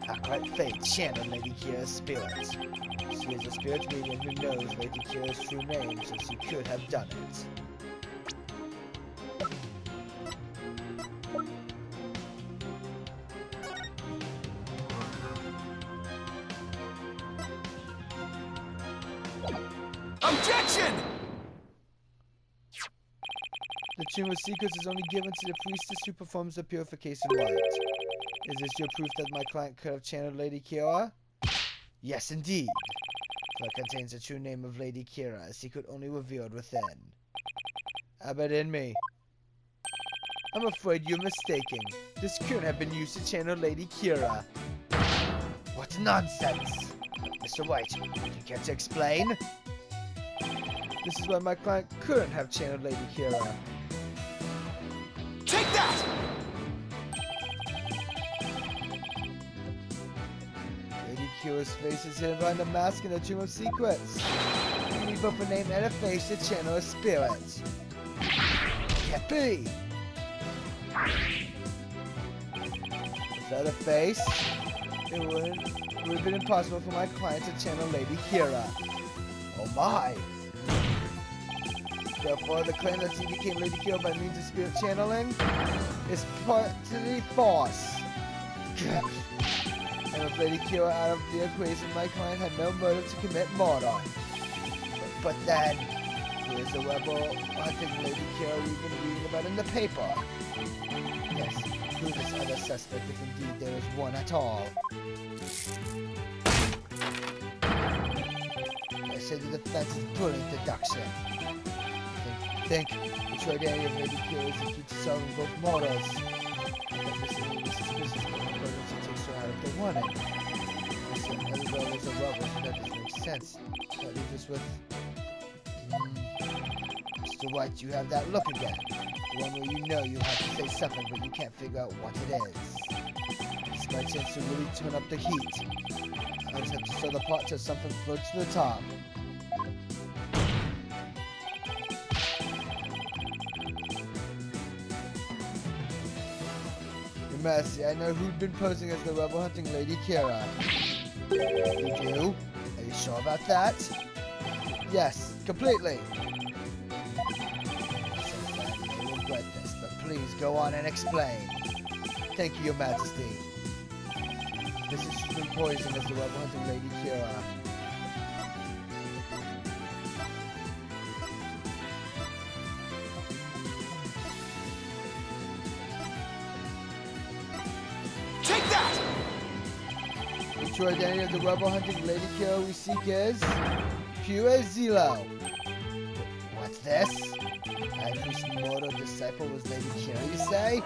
Acolyte Fate channeled Lady Kira's spirit. She is a spirit medium who knows Lady Kira's true name, so she could have done it. Objection! The Tomb of Secrets is only given to the priestess who performs the purification rite. Is this your proof that my client could have channeled Lady Kira? Yes, indeed. For it contains the true name of Lady Kira, a secret only revealed within. Abba in me. I'm afraid you're mistaken. This couldn't have been used to channel Lady Kira. What nonsense! Mr. White, you care to explain? This is why my client couldn't have channeled Lady Kira. Take that! Lady Kira's face is hidden behind the mask in the Tomb of Secrets. You need both a name and a face to channel a spirit. Can't be! Without a face, it would have been impossible for my client to channel Lady Kira. Oh my! Therefore, the claim that she became Lady Kira by means of spirit channeling is partly false. And with Lady Kira out of the equation, my client had no motive to commit murder. But then, here's a rebel hunting Lady Kira we've been reading about in the paper. Yes, who this other suspect if indeed there is one at all. I say the defense is brilliant deduction. Think, the true identity of Lady Kira is the key to solving both murders. This is suspicious, but the person takes her out if they want it. Listen, everybody is a rebel, so that doesn't make sense. That leaves us with... Mr. White, you have that look again. The one where you know you have to say something, but you can't figure out what it is. This is my chance to really turn up the heat. I just have to stir the pot till something floats to the top. Mercy, I know who'd been posing as the rebel hunting Lady Kira. You do? Are you sure about that? Yes, completely. I may regret this, but please go on and explain. Thank you, Your Majesty. This has been poisoned as the rebel hunting Lady Kira. The true identity of the rebel hunting Lady Kira we seek is Pure Zelo. What's this? High Priest Mortal disciple was Lady Kira, you say?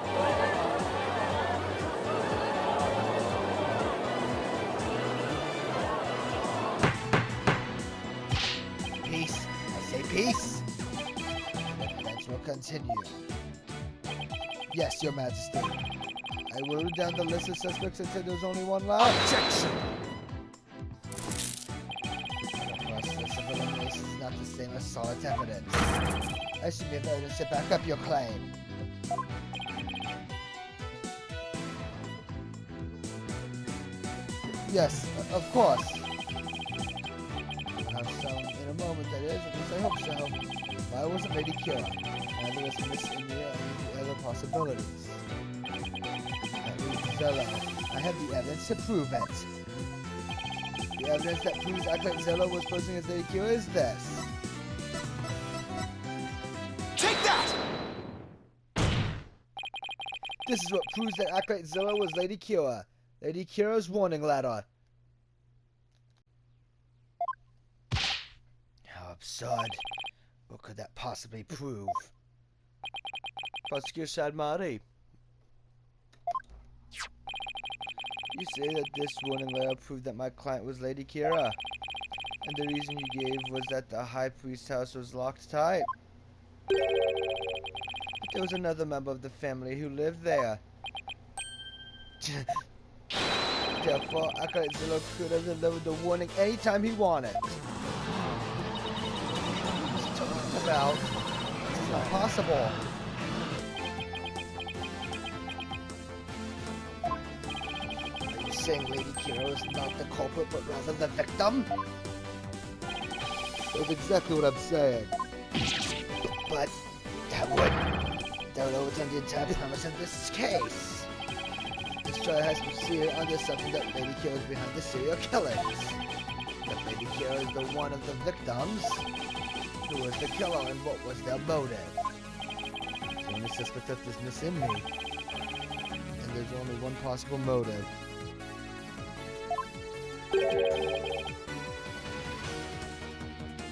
Peace. I say peace. The events will continue. Yes, Your Majesty. I whittled down the list of suspects and said there's only one left. Objection! The process of elimination is not the same as solid evidence. I should have evidence to back up your claim. Yes, of course. I'll have some in a moment, that is. At least I hope so. Why wasn't Lady Kira? Neither was Miss India or any other possibilities. Zello. I have the evidence to prove it. The evidence that proves Acolyte Zello was posing as Lady Kira is this. Take that! This is what proves that Acolyte Zello was Lady Kira. Lady Kira's warning letter. How absurd. What could that possibly prove? Prosecutor Shadmari. You say that this warning letter proved that my client was Lady Kira, and the reason you gave was that the High Priest's house was locked tight. But there was another member of the family who lived there. Therefore, Acolyte Zello could have delivered the warning anytime he wanted. What are you talking about? This is not possible. saying Lady Kira is not the culprit, but rather the victim? That's exactly what I'm saying. But that would overturn the entire premise of this case. This trial has proceeded on the assumption that Lady Kira is behind the serial killings. That Lady Kira is the one of the victims. Who was the killer and what was their motive? The only suspect of this missing me. And there's only one possible motive.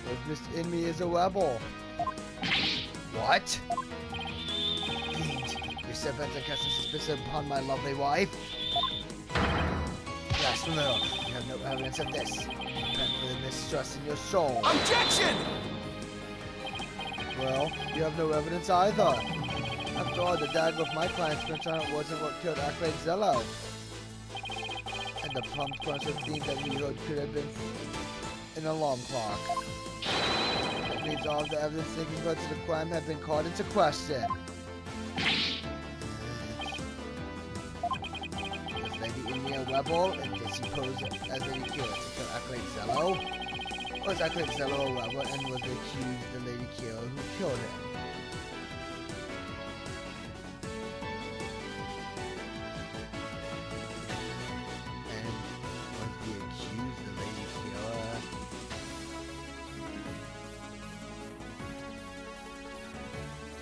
If Miss Inme is a rebel. What? Fiend, you set bent on casting suspicion upon my lovely wife? Last little, you have no evidence of this. Repent for the mistrust in your soul. Objection! Well, you have no evidence either. After all, the dagger of my client's prints on it wasn't what killed Acklade Zello. And the pumped bunch of things that we heard could have been an alarm clock. That means all of the evidence linking her to the crime had been called into question. Was Lady Inme a rebel, and did she pose as Lady Kira to kill Acklade Zello? Or was Acklade Zello a rebel and was accused the Lady Kira who killed him?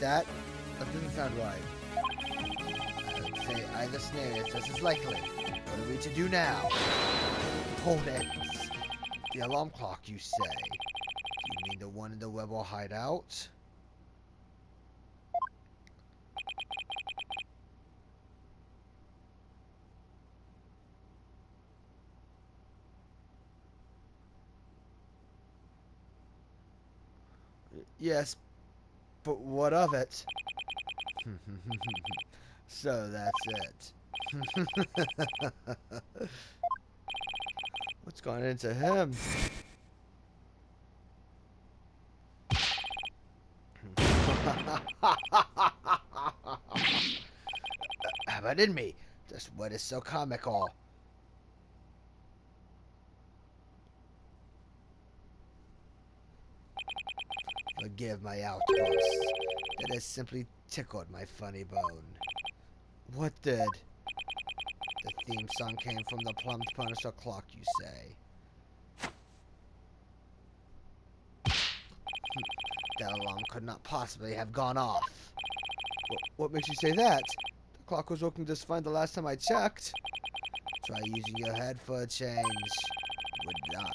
That doesn't sound right. I would say either scenario is just as likely. What are we to do now? Hold it. The alarm clock, you say? Do you mean the one in the rebel hideout? Yes, but what of it? So that's it. What's gone into him? How about in me? Just what is so comical? Forgive my outburst. That has simply tickled my funny bone. What did? The theme song came from the plumbed Punisher clock, you say? That alarm could not possibly have gone off. What makes you say that? The clock was working just fine the last time I checked. Try using your head for a change. Would not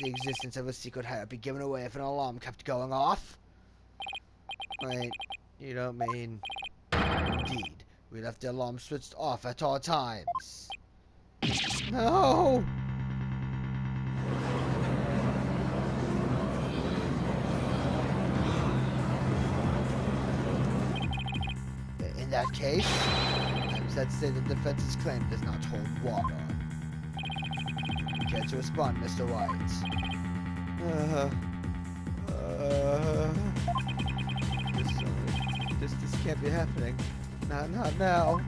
the existence of a secret hideout be given away if an alarm kept going off? Wait, you don't mean... Indeed, we left the alarm switched off at all times. No! In that case, I'm sad to say the defense's claim does not hold water. Care to respond, Mr. Rite? This can't be happening. Not now.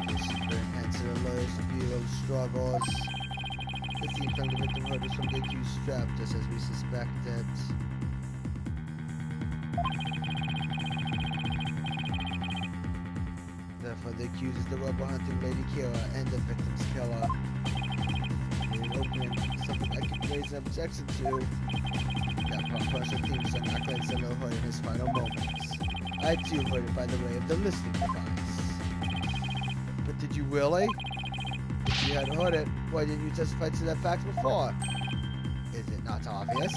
This brings end to the lawyer's view of struggles. The theme from the victim heard was from the accused strap, just as we suspected. Therefore, the accused is the rebel hunting Lady Kira and the victim's killer. In opening, something I can raise an objection to. That Professor theme song Acklade Zello heard in his final moments. I too heard it by the way of the listening device. But did you really? If you had heard it, why didn't you testify to that fact before? Is it not obvious?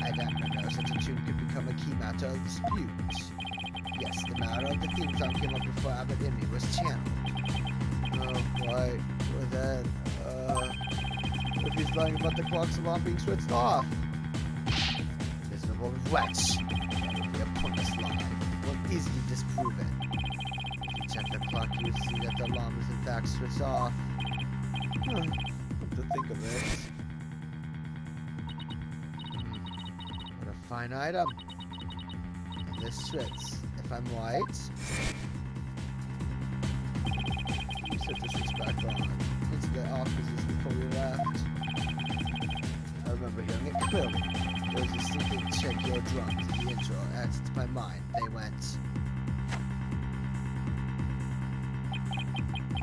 I don't know such a tune could become a key matter of dispute. Yes, the matter of the theme song came up before Abbott Inme was channeled. Oh, right. Well then, what if he's lying about the clock's alarm being switched off? Miserable wretch! That would be a pointless lie. Will easily disprove it. If you check the clock, you would see that the alarm is in fact switched off. Come to think of it. What a fine item. And this switch, if if I'm right. Set this switch back on. Into the off position before we left. I remember hearing it clearly. There was a distinctive check your drums in the intro. Adds to my mind. They went.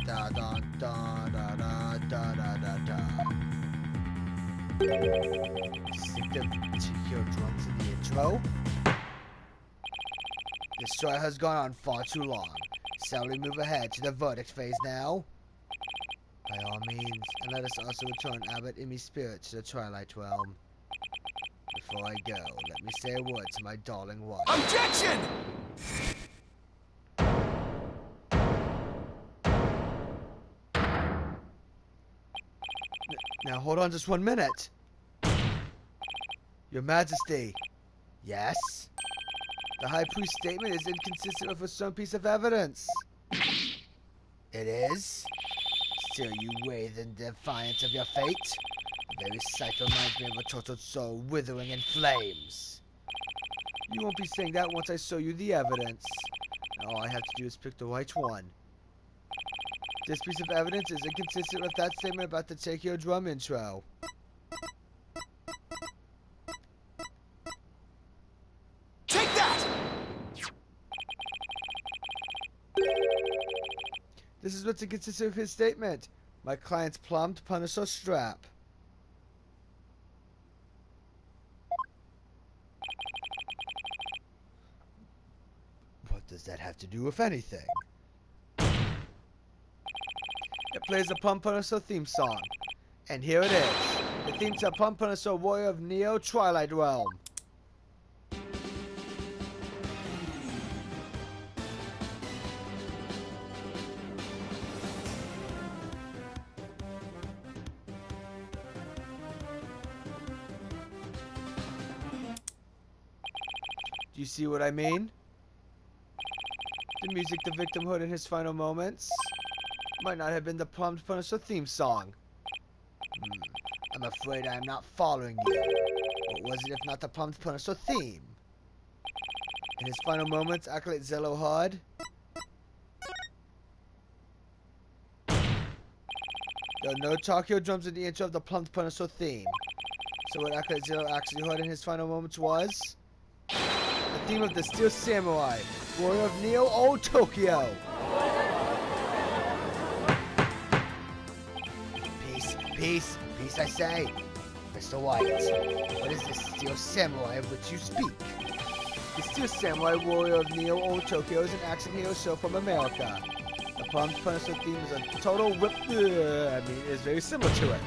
Da da da da da da da da da. Distinctive check your drums in the intro. This trial has gone on far too long. Shall we move ahead to the verdict phase now? By all means, and let us also return Abbott Immy's spirit to the Twilight Realm. Before I go, let me say a word to my darling wife. Objection! Now hold on just 1 minute. Your Majesty. Yes? The High Priest's statement is inconsistent with a certain piece of evidence. It is? Still you writhe in defiance of your fate? The very sight reminds me of a tortured soul withering in flames. You won't be saying that once I show you the evidence. Now all I have to do is pick the right one. This piece of evidence is inconsistent with that statement about the Take Your Drum intro. Take that! This is what's inconsistent with his statement. My client's plumbed Punisher strap. What does that have to do with anything? It plays the Plum Punisher theme song. And here it is. The theme to Plum Punisher Warrior of Neo Twilight Realm. Do you see what I mean? The music the victim heard in his final moments might not have been the Plumbed Punisher theme song. I'm afraid I am not following you. What was it if not the Plumbed Punisher theme? In his final moments, Acolyte Zello heard. There are no Tokyo drums in the intro of the Plumbed Punisher theme. So what Acolyte Zello actually heard in his final moments was the theme of the Steel Samurai, Warrior of Neo Old Tokyo. Peace, I say. Mr. White, what is this Steel Samurai of which you speak? The Steel Samurai Warrior of Neo Old Tokyo is an action hero show from America. The Plumbed Punisher theme is a total it's very similar to it.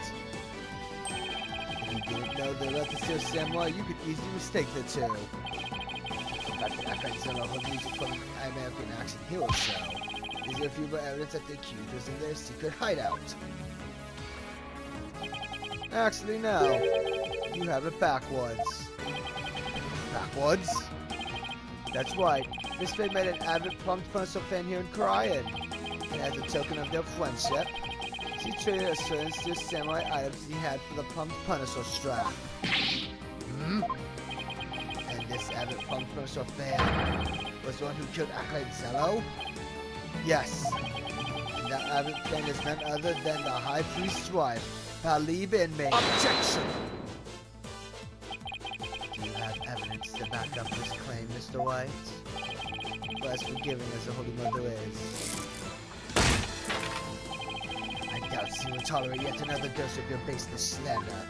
If you didn't know they left the Steel Samurai, you could easily mistake the two. In fact, the Akaizilla heard music from an American action hero show. These are a few more evidence that the accused was in their secret hideout. Actually, no. You have it backwards. Backwards? That's right. Miss Faye met an avid Plumbed Punisher fan here in Korean. And as a token of their friendship, she traded a certain Steel Samurai items he had for the Plumbed Punisher strap. And this avid Plumbed Punisher fan was the one who killed Acolyte Zello? Yes. And that avid fan is none other than the High Priest's wife, Believe in me. Objection! Do you have evidence to back up this claim, Mr. White? For as forgiving as the Holy Mother is, I doubt she will tolerate yet another dose of your baseless slander.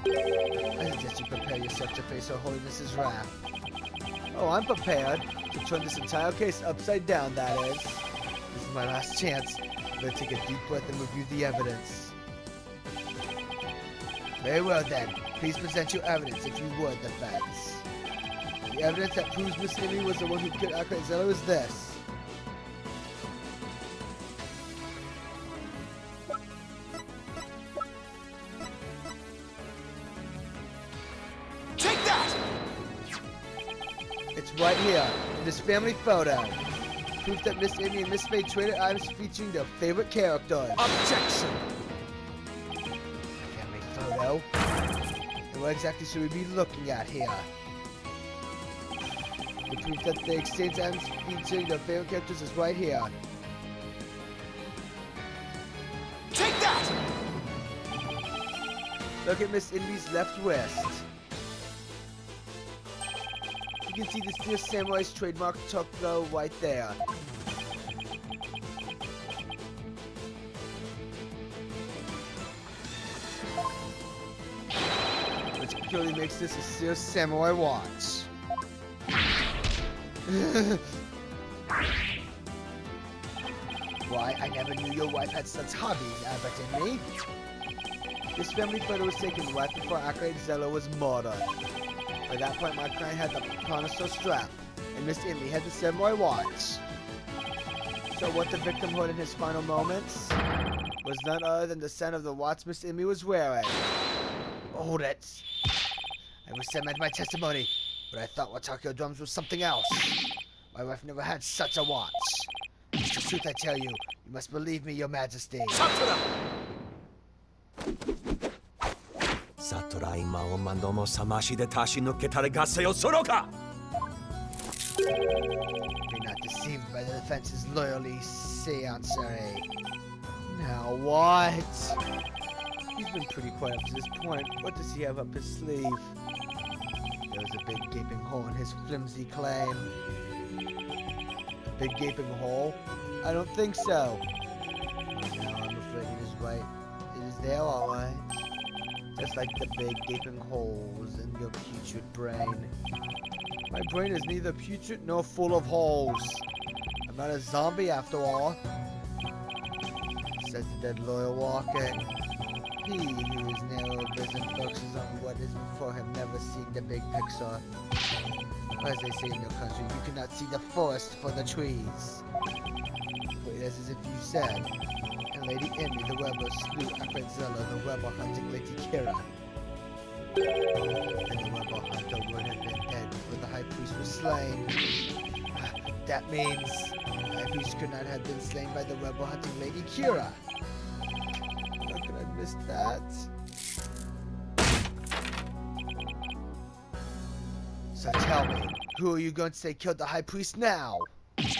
I suggest you prepare yourself to face Her Holiness's wrath. Oh, I'm prepared to turn this entire case upside down, that is. This is my last chance. I'm going to take a deep breath and review the evidence. Very well then, please present your evidence if you would, defense. The evidence that proves Miss Amy was the one who killed Acolyte Zello is this. Take that! It's right here, in this family photo. Proof that Miss Amy and Miss Faye traded items featuring their favorite characters. Objection! And what exactly should we be looking at here? The proof that the exchange items featuring their favorite characters is right here. Take that! Look at Miss Indy's left wrist. You can see the Steel Samurai's trademark chocolate right there. Which clearly makes this a Steel Samurai watch. Why, I never knew your wife had such hobbies, Albert and me. This family photo was taken right before Acolyte Zello was murdered. By that point, my client had the connoisseur strap, and Miss Indy had the samurai watch. So what the victim heard in his final moments was none other than the sound of the watch Miss Indy was wearing. Hold it. I wish I meant my testimony, but I thought Watakio drums was something else. My wife never had such a watch. It's the truth I tell you. You must believe me, your majesty. Satura! Satura ima o mandomo samashi de tashi no ketare gasse o soroka! Be not deceived by the defense's loyally, seancere. Now what? He's been pretty quiet up to this point. What does he have up his sleeve? There was a big gaping hole in his flimsy claim. Big gaping hole? I don't think so. No, I'm afraid it is right. It is there, alright. Just like the big gaping holes in your putrid brain. My brain is neither putrid nor full of holes. I'm not a zombie after all. Says the dead lawyer walking. He who is narrow vision focuses on what is before him, never seeing the big picture. As they say in your country, you cannot see the forest for the trees. For it is as if you said, and Lady Emmy the Weber slew Akwenzella the Weber hunting Lady Kira. And the Weber hunter would have been dead before the High Priest was slain. That means the High Priest could not have been slain by the Weber hunting Lady Kira. How could I miss that? So tell me, who are you going to say killed the High Priest now? You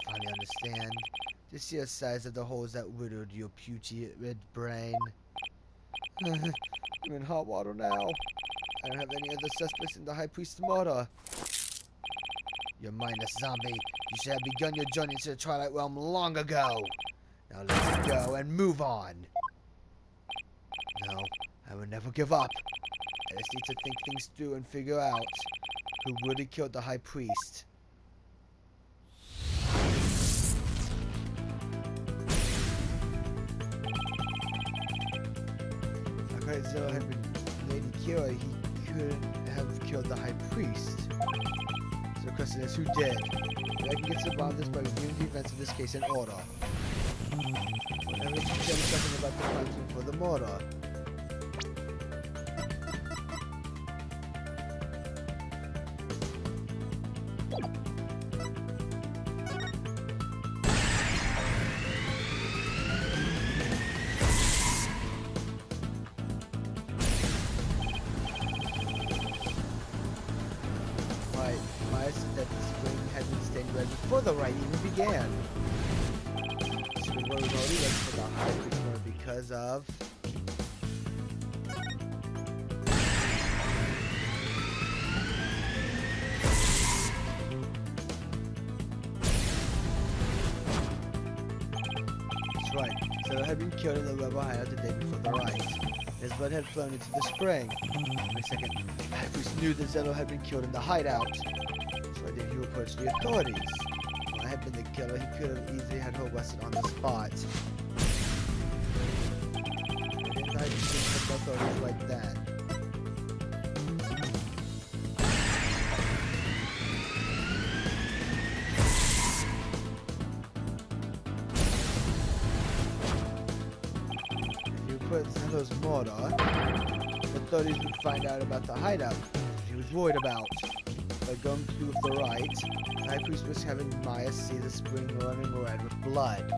finally understand the sheer size of the holes that widowed your putrid brain. I'm in hot water now. I don't have any other suspects in the High Priest's murder. You're mindless, zombie. You should have begun your journey to the Twilight Realm long ago. Now let's go and move on. No, I will never give up. I just need to think things through and figure out who really killed the High Priest. If Zero had been Lady Kira, he couldn't have killed the High Priest. So the question is, who did? But I can get to the bottom of this by reviewing the events of this case in order. Whenever you tell me something about the crime scene for the murder. That the spring had been stained red before the rite even began. Spring was already ready for the High Priest murder because of... That's right. Zero had been killed in the rebel hideout the day before the rite. His blood had flown into the spring. Wait a second. The High Priest knew that Zeno had been killed in the hideout. So did he approach the authorities? If I had been the killer, he could have easily had her arrested on the spot. But didn't I think the authorities like that? If you put Zelo's murder, the authorities would find out about the hideout, which he was worried about. By going through with the rite, the High Priest was having Maya see the spring running red with blood.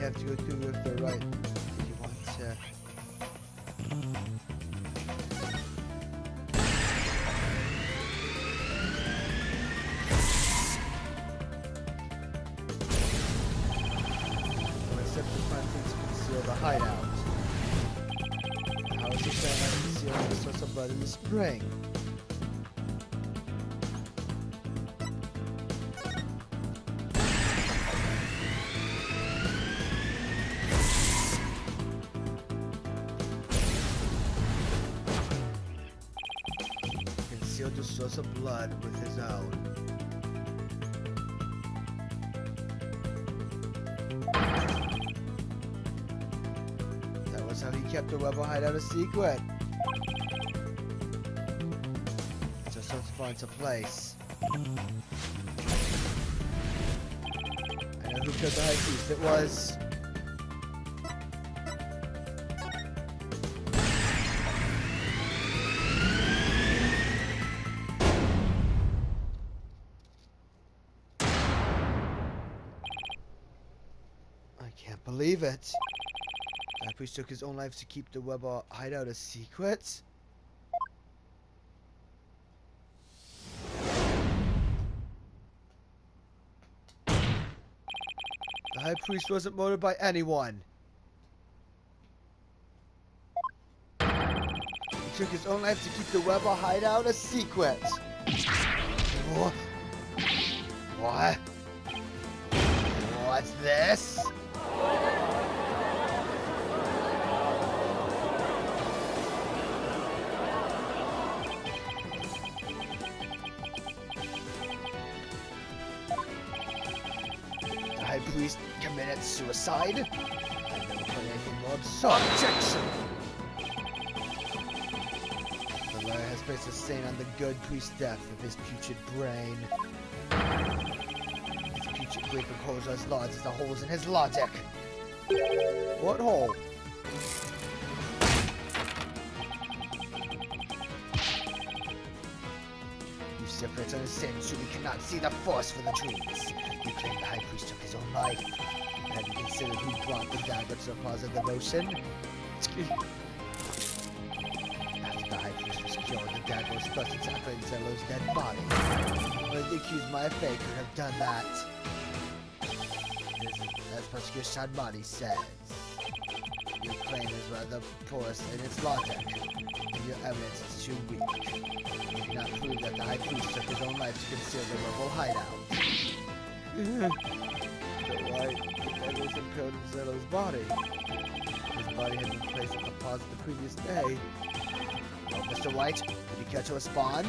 have to go through with the right. If you want to. Except the plan to conceal the hideout. How is the plan concealing the source of blood in the spring? Concealed the source of blood with his own. How he kept the rebel hideout a secret. Just so to fall into place. I know who killed the high priest. It was. I can't believe it. The high priest took his own life to keep the rebel hideout a secret? The high priest wasn't murdered by anyone. He took his own life to keep the rebel hideout a secret. What? What? What's this? The high priest committed suicide? I've never heard anything more absurd. Objection! The lawyer has placed a stain on the good priest's death of his putrid brain. His putrid grief and cause as large as the holes in his logic. What hole? You separate on the same so we cannot see the forest for the trees. You claim the high priest took his own life. Have you considered who brought the dagger to the Plaza Devotion? After the high priest was killed, the dagger was thrust into Zello's dead body. But the accused Maya Faye could have done that. As Prosecutor Shadmani says. Your claim is rather porous in its logic, and your evidence is too weak. You cannot prove that the high priest took his own life to conceal the rebel hideout. But why? The dagger was impaled in Zello's body. His body had been placed at the plaza the previous day. Well, Mr. White, did you care to respond?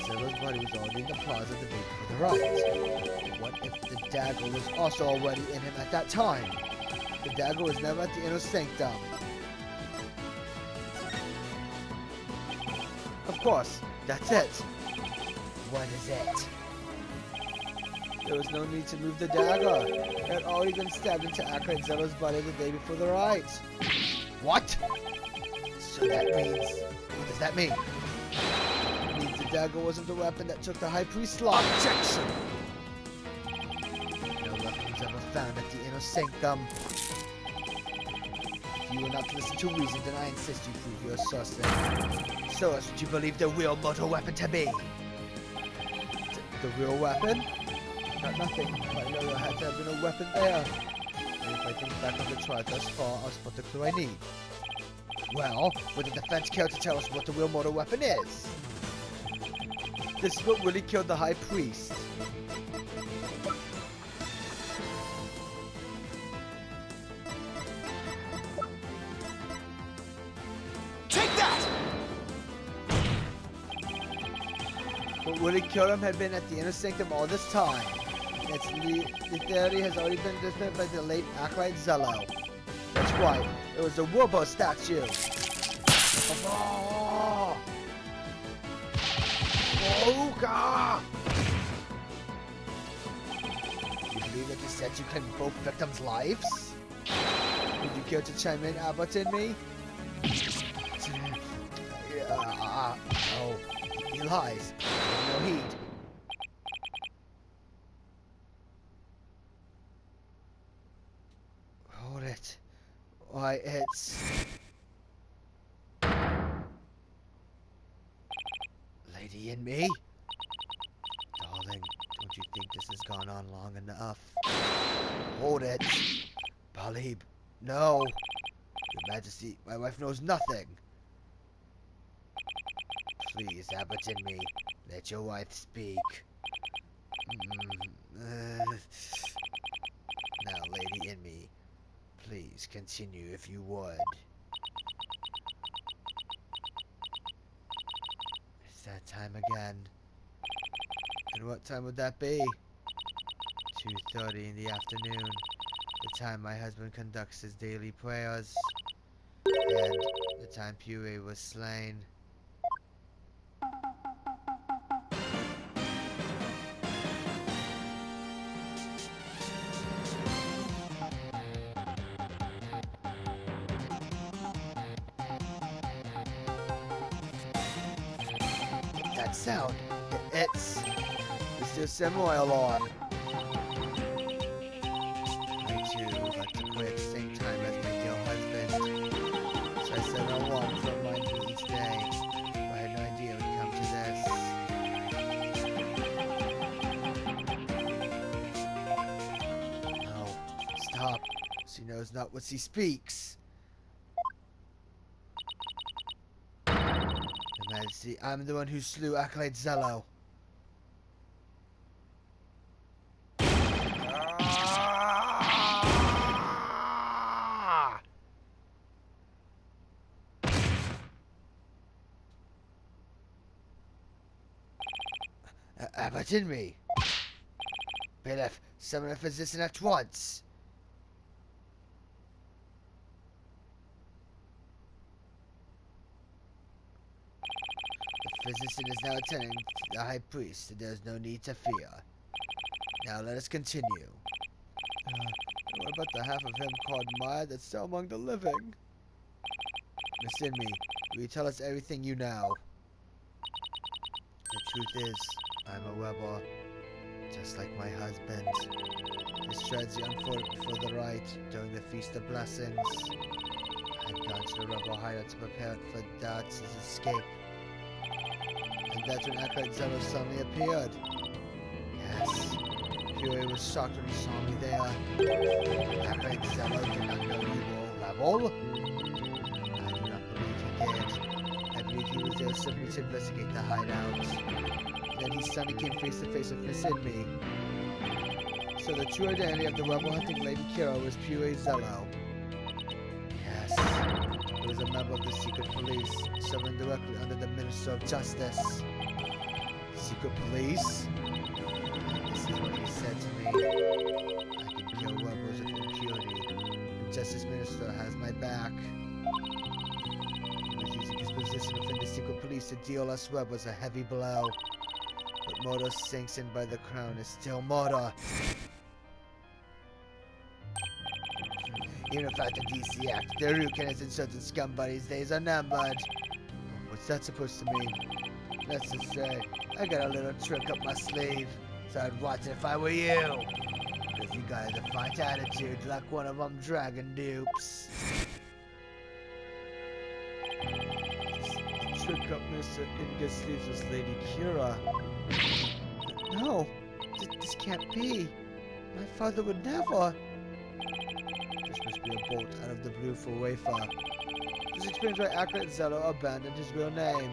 Zello's body was already in the plaza the day before the riot. What if the dagger was also already in him at that time? The dagger was never at the inner sanctum. Of course, that's it. What is it? There was no need to move the dagger. It had already been stabbed into Akra and Zello's body the day before the riot. What? So that means... What does that mean? It means the dagger wasn't the weapon that took the high priest's life. Objection! No weapon was ever found at the inner sanctum. If you will not listen to reason, then I insist you prove your source. Show us what you believe the real mortal weapon to be. The real weapon? Got nothing. I know there had to have been a weapon there. And if I think back on the trial thus far, I'll spot the clue I need. Well, would the defense care to tell us what the real mortal weapon is? This is what really killed the high priest. What really killed him had been at the inner sanctum all this time. The theory has already been dismissed by the late acolyte Zello. That's right, it was a Wilbur statue. Oh! Oh, God! You believe that the statue claimed both victims' lives? Would you care to chime in, Albert and me? Oh, he lies. No heed. Why, it's... Lady in me? Darling, don't you think this has gone on long enough? Hold it. Balib, no. Your Majesty, my wife knows nothing. Please, Abbot in me, let your wife speak. Now, Lady in me, please continue if you would. It's that time again. And what time would that be? 2:30 in the afternoon, the time my husband conducts his daily prayers, and the time Pue was slain. That sound, it's Mr. Samuel on. I too would like to pray at the same time as my dear husband. So I set an alarm to remind me each day. But I had no idea it would come to this. No, stop. She knows not what she speaks. Your Majesty, I'm the one who slew Acolyte Zello. Abbot in me. Bailiff, summon a physician at once. The physician is now attending to the high priest, and there is no need to fear. Now let us continue. What about the half of him called Maya that's still among the living? Miss Inmi, will you tell us everything you know? The truth is, I'm a rebel, just like my husband. This tragedy unfolded before the rite, during the Feast of Blessings. I had gone to the rebel hideout to prepare for Dart's escape. And that's when Acolyte Zello suddenly appeared. Yes, Pue was shocked when he saw me there. Acolyte Zello did not know you were a rebel. I do not believe he did. I believe he was there simply to investigate the hideout. Then he suddenly came face to face with Miss Inmi. So the true identity of the rebel-hunting Lady Kira was Pue Zello. Yes, he was a member of the secret police, serving directly under the Minister of Justice. Secret police? This is what he said to me. I can kill rebels of impurity. The Justice Minister has my back. He was using his position within the secret police to deal us rebels a heavy blow. But murder sanctioned by the crown is still murder. Even if I have to DC Act, the Ryukin and certain scum buddies' days are numbered. What's that supposed to mean? Let's just say, I got a little trick up my sleeve, so I'd watch it if I were you. Cause you got a defiant attitude like one of them dragon dupes. Trick up Mr. Inga sleeves was Lady Kira. No, this can't be. My father would never. This must be a bolt out of the blue for Wafer. This explains why Acolyte Zello abandoned his real name.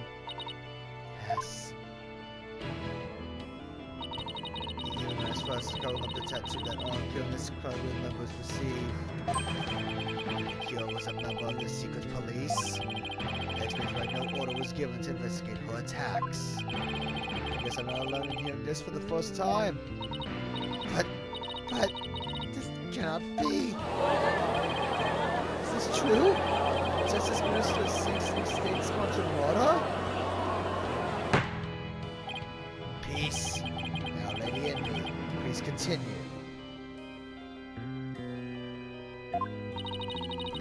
Yes. He even went as far as covering up the tattoo that all Kyo's crowd members received. Kyo was a member of the secret police. That explains why no order was given to investigate her attacks. I guess I'm not alone in hearing this for the first time. But, this cannot be. Is this true? Justice Minister Sing State's contra murder? Peace. Now, Lady Inmi, please continue.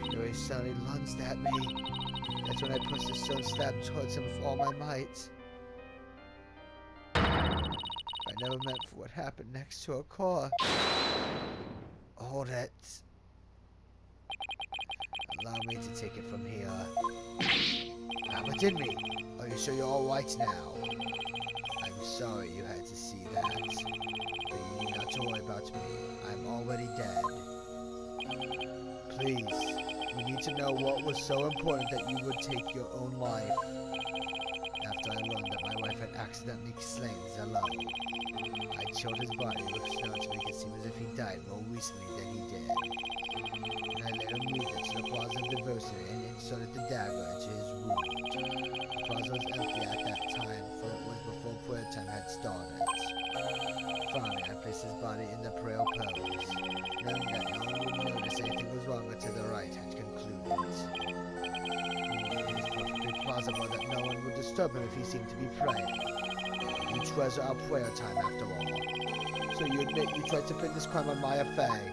Pue suddenly lunged at me. That's when I pushed the stone slab towards him with all my might. I never meant for what happened next to her car. Hold it. allow me to take it from here. But in me. Are you sure you're alright now? I'm sorry you had to see that. But you need not to worry about me. I'm already dead. Please, we need to know what was so important that you would take your own life. After I learned that my wife had accidentally slain Zelo, I chilled his body with snow to make it seem as if he died more recently than he did. And I later moved it to the Plaza of Diversity and inserted the dagger into his wound. The plaza was empty at that time, for it was before prayer time had started. Finally, I placed his body in the prayer pose, knowing that no one would notice anything was wrong until the rite had concluded. It was perfectly plausible that no one would disturb him if he seemed to be praying. You treasure our prayer time after all. So you admit you tried to pin this crime on Maya Fey?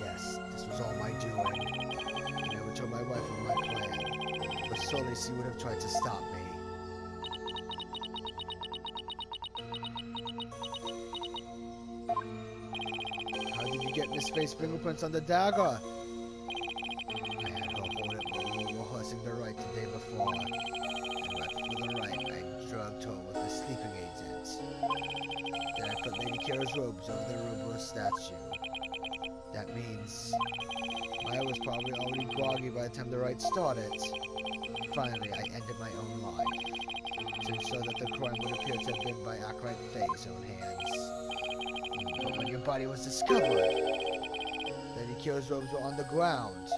Yes, this was all my doing. I never told my wife of my plan, but surely she would have tried to stop me. How did you get Miss Faye's fingerprints on the dagger? I had her hold it while we were rehearsing the rite the day before. And right before the rite, I drugged her with a sleeping agent. Then I put Lady Kira's robes over the Robo statue. That means Maya was probably already groggy by the time the rite started. Finally, I ended my own life, to ensure that the crime would appear to have been by Rite Faye's own hands. But when your body was discovered, Lady Kira's robes were on the ground.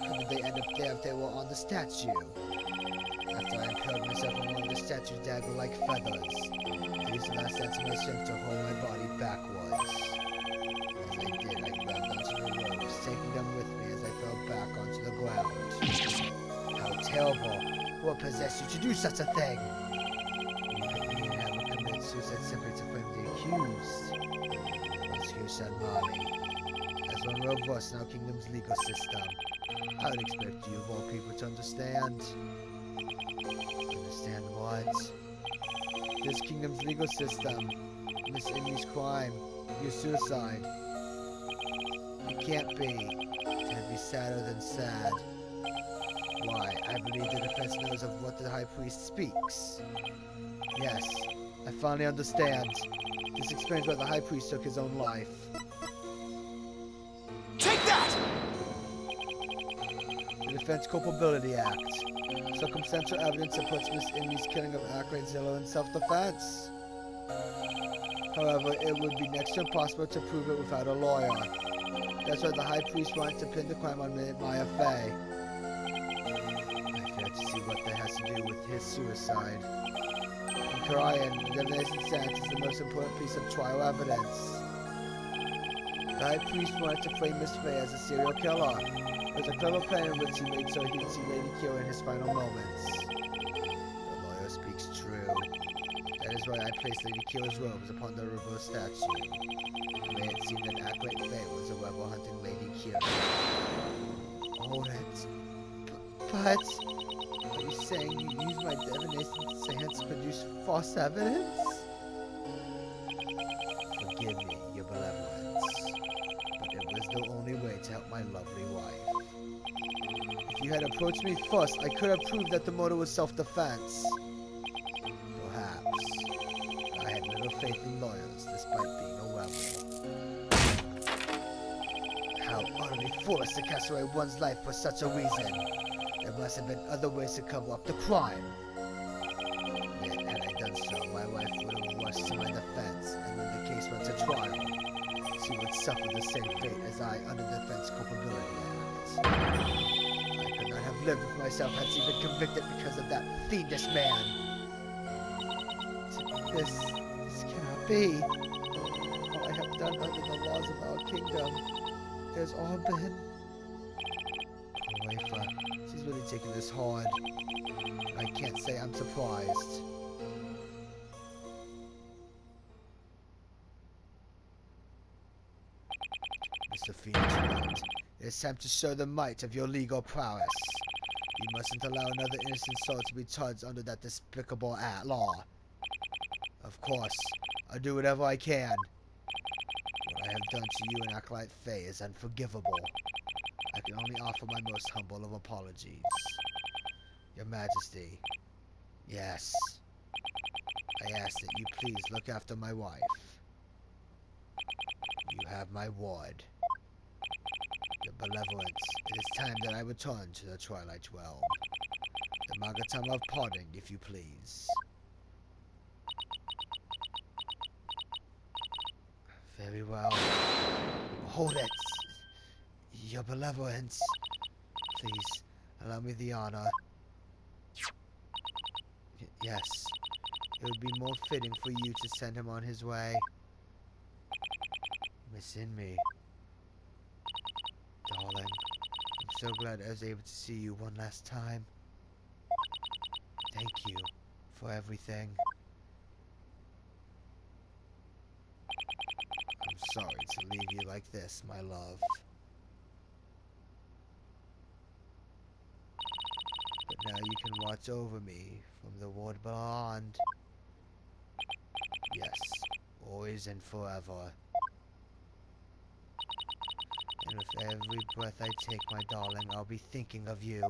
How did they end up there if they were on the statue? After I impaled myself on one of the statue's dagger like feathers, I used the last sense of my strength to hold my body backwards. As I did, I grabbed onto the ropes, taking them with me as I fell back onto the ground. How terrible! What possessed you to do such a thing? You couldn't have committed suicide simply to frame the accused. Monsieur Shanmari, as one of us in our kingdom's legal system, I would expect you of all people to understand. Understand what? This kingdom's legal system, Miss Indy's crime, your suicide. It can't be. It'd be sadder than sad. Why, I believe the defense knows of what the High Priest speaks. Yes, I finally understand. This explains why the High Priest took his own life. Take that! The Defense Culpability Act. Circumstantial evidence supports Miss Indy's killing of Arkwright Zillow in self-defense. However, it would be next to impossible to prove it without a lawyer. That's why the High Priest wanted to pin the crime on Maya Fey. I fail to see what that has to do with his suicide. In Korean, the divination sentence is the most important piece of trial evidence. The High Priest wanted to frame Miss Fey as a serial killer. It was a clever plan in which he made so he'd see Lady Kira in his final moments. The lawyer speaks true. That is why I placed Lady Kira's robes upon the reverse statue. It made it seem that Arkwright Fey was a rebel hunting Lady Kira. Hold it. But are you saying you used my divination seance to produce false evidence? Forgive me, your benevolence, but it was the only way to help my lovely wife. If you had approached me first, I could have proved that the murder was self-defense. Perhaps. I had little faith in lawyers, despite being a rebel. How utterly foolish to cast away one's life for such a reason. There must have been other ways to cover up the crime. Yet, had I done so, my wife would have rushed to my defense, and when the case went to trial, she would suffer the same fate as I under the Defense Culpability Act. I could not have lived with myself had she been convicted because of that fiendish man. This cannot be. All I have done under the laws of our kingdom, it has all been... Poor Wafer, she's really taking this hard. I can't say I'm surprised. Mr. Phoenix Wright, it is time to show the might of your legal prowess. You mustn't allow another innocent soul to be charged under that despicable law. Of course, I'll do whatever I can. What I have done to you and Acolyte Faye is unforgivable. I can only offer my most humble of apologies. Your Majesty, yes, I ask that you please look after my wife. You have my word. Your benevolence, it is time that I return to the Twilight Realm. The Magatam of Pardon, if you please. Very well. Hold it! Your benevolence. Please, allow me the honor. Yes. It would be more fitting for you to send him on his way. Miss Inmi. Darling, I'm so glad I was able to see you one last time. Thank you for everything. I'm sorry to leave you like this, my love. But now you can watch over me from the world beyond. Yes, always and forever. And with every breath I take, my darling, I'll be thinking of you.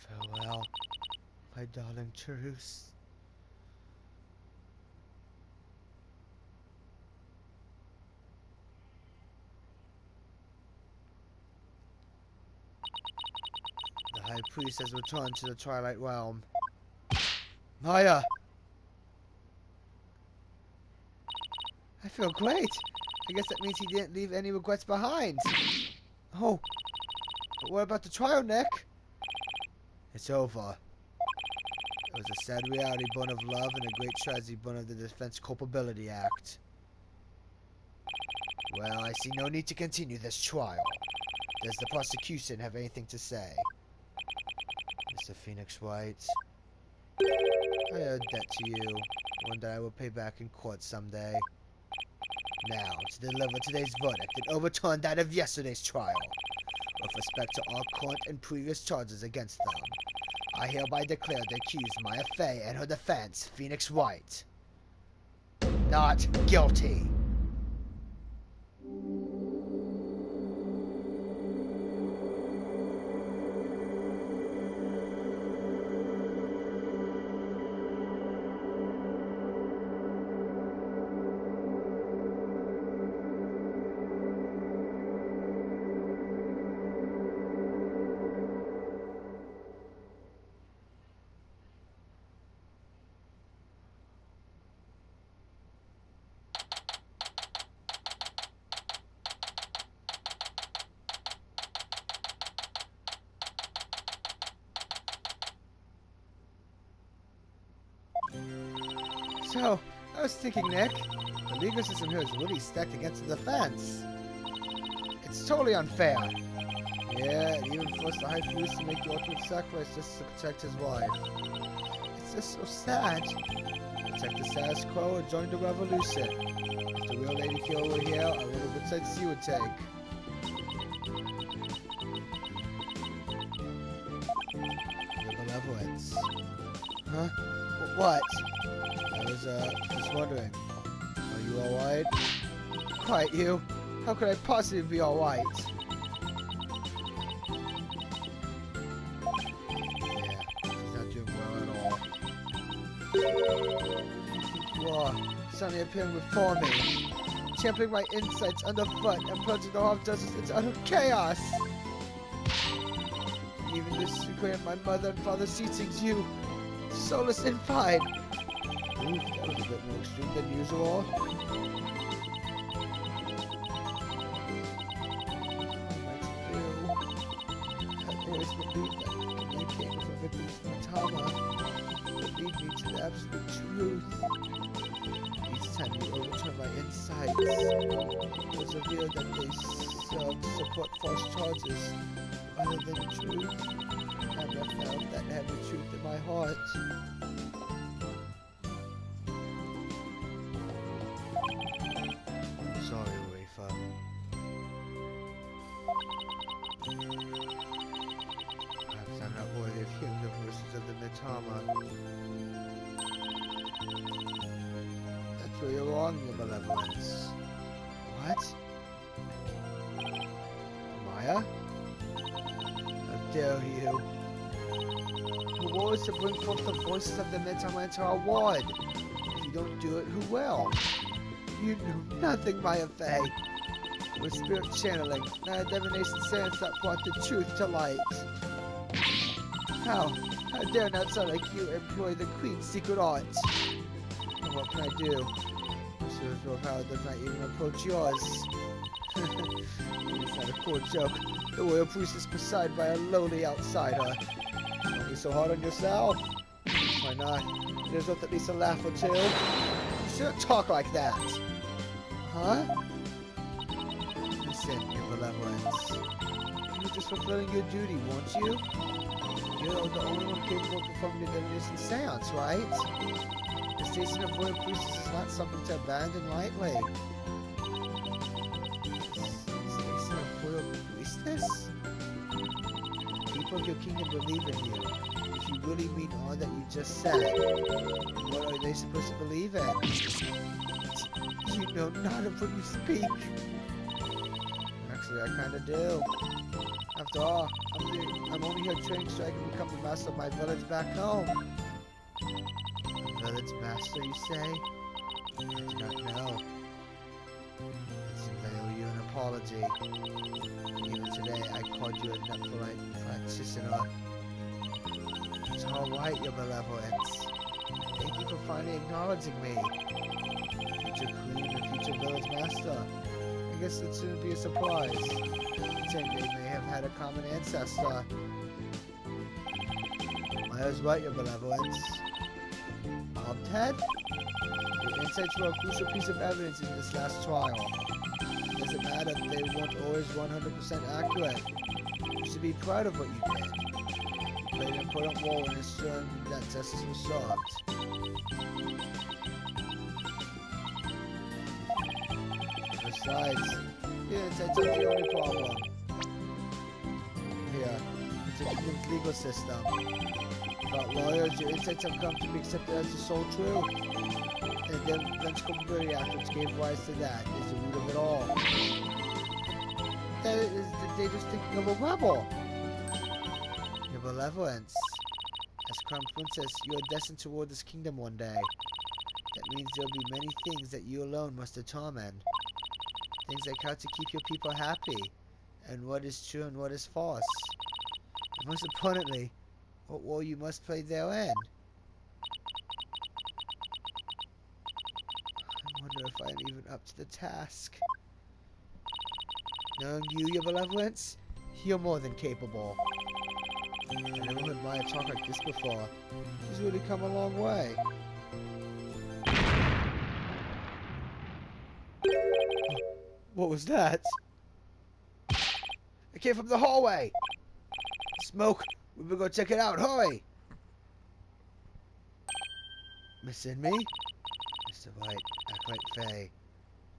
Farewell, my darling Charus. The High Priest has returned to the Twilight Realm. Maya! I feel great. I guess that means he didn't leave any regrets behind. Oh, but what about the trial, Nick? It's over. It was a sad reality born of love and a great tragedy born of the Defense Culpability Act. Well, I see no need to continue this trial. Does the prosecution have anything to say? Mr. Phoenix Wright, I owe a debt to you, one that I will pay back in court someday. Now, to deliver today's verdict and overturn that of yesterday's trial, with respect to all current and previous charges against them, I hereby declare the accused Maya Fey and her defense, Phoenix Wright, not guilty. So, I was thinking, Nick, the legal system here is really stacked against the defense. It's totally unfair. Yeah, it even forced the High Priest to make the ultimate sacrifice just to protect his wife. It's just so sad. Protect the status quo or join the revolution. If the real Lady Kyo were here, I wonder which side she would take. Your benevolence. Huh? What? I was, just wondering. Are you alright? Quiet, you. How could I possibly be alright? Yeah, she's not doing well at all. You are suddenly appearing before me, trampling my insights underfoot and plunging the whole of justice into utter chaos. Even disregarding my mother and father's teachings, you, soulless infide. Ooh, that was a bit more extreme than usual. I've always believed that communicating with a victim's trauma would lead me to the absolute truth. Each time you overturn my insights, it was revealed that they served to support false charges rather than truth. I've never found that heavy truth in my heart. Sorry, Rafa. Perhaps I'm not worthy of hearing the voices of the Mitama. That's where you're wrong, your malevolence. What? Maya? How dare you? Who was to bring forth the voices of the Mitama into our ward? If you don't do it, who will? You knew nothing, Maya Fey. With spirit channeling, not a divination science that brought the truth to light. How dare an outsider like you employ the Queen's secret art? And what can I do? Spiritual power does not even approach yours. It's not a cool joke. The royal priestess presided by a lowly outsider. Don't be so hard on yourself. Why not? There's at least a laugh or two. You shouldn't talk like that. Huh? Listen, your malevolence. You were just fulfilling your duty, weren't you? You're the only one capable of performing the divination seance, right? The station of royal priestess is not something to abandon lightly. Station of royal priestess? People of your kingdom believe in you. If you really mean all that you just said, what are they supposed to believe in? You know not of what you speak. Actually, I kinda do. After all, I'm only here training so I can become the master of my village back home. The village master, you say? I do not know. It seems I owe you an apology. Even today, I called you a Nephilim practitioner. It's alright, your malevolence. Thank you for finally acknowledging me. Future queen and future village master. I guess it shouldn't be a surprise. Saying they may have had a common ancestor. Maya's right, your malevolence. Ted? Your insights were a crucial piece of evidence in this last trial. It doesn't matter that they weren't always 100% accurate. You should be proud of what you did. You played an important role in ensuring that justice was served. Besides, your insights aren't the only problem. Here, it's a kingdom's legal system. Without lawyers, your insights have come to be accepted as the sole truth. And the Lynch Culpability Act, which gave rise to that, is the root of it all. That is that they're just thinking of a rebel. Your malevolence. As Crown Princess, you are destined to rule this kingdom one day. That means there will be many things that you alone must determine. Things like how to keep your people happy, and what is true and what is false. And most importantly, what role you must play therein. I wonder if I'm even up to the task. Knowing you, your malevolence, you're more than capable. I never heard Maya talk like this before. She's really come a long way. What was that? It came from the hallway! Smoke! We better go check it out, hurry! Missing me? Mr. Rite, act like Faye.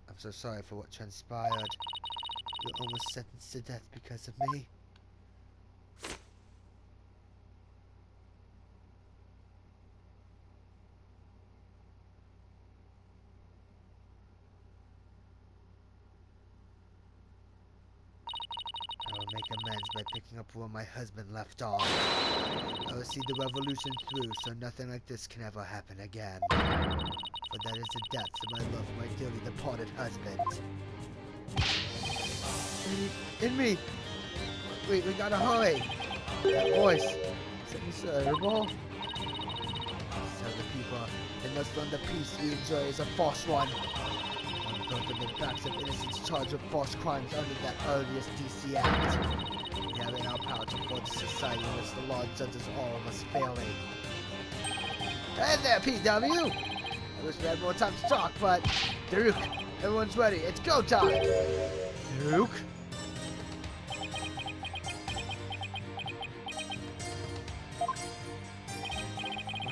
I'm so sorry for what transpired. You're almost sentenced to death because of me. I will make amends by picking up where my husband left off. I will see the revolution through so nothing like this can ever happen again. For that is the depth of my love for my dearly departed husband. In me! Wait, we gotta hurry! That voice! Is it Mr. Herbal? So the people, they must learn the peace we enjoy is a false one. I'm going to the backs of innocents charged with false crimes under that earliest DC Act. We have it in our power to forge a society in which the law judges all of us fairly. Hey there, PW! I wish we had more time to talk, but... Daruk, everyone's ready. It's go time! Daruk?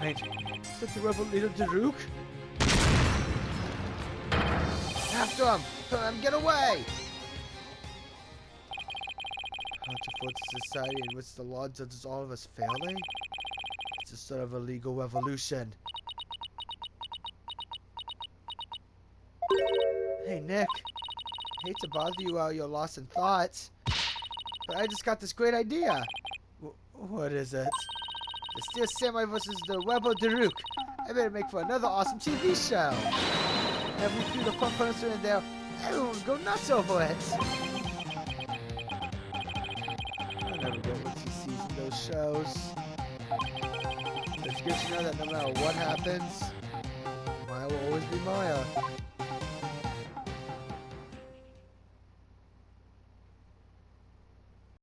Right. Is that the rebel leader, Daruk? After him! Get away! How to forge a society in which the law judges all of us fairly? It's a sort of a legal revolution. Hey, Nick. Hate to bother you while you're lost in thoughts, but I just got this great idea. What is it? The Steel Samurai versus the Rebel Daruk. I better make for another awesome TV show. If we threw the fun furniture in there, everyone would go nuts over it. I'll never get what he sees in those shows. It's good to know that no matter what happens, Maya will always be Maya.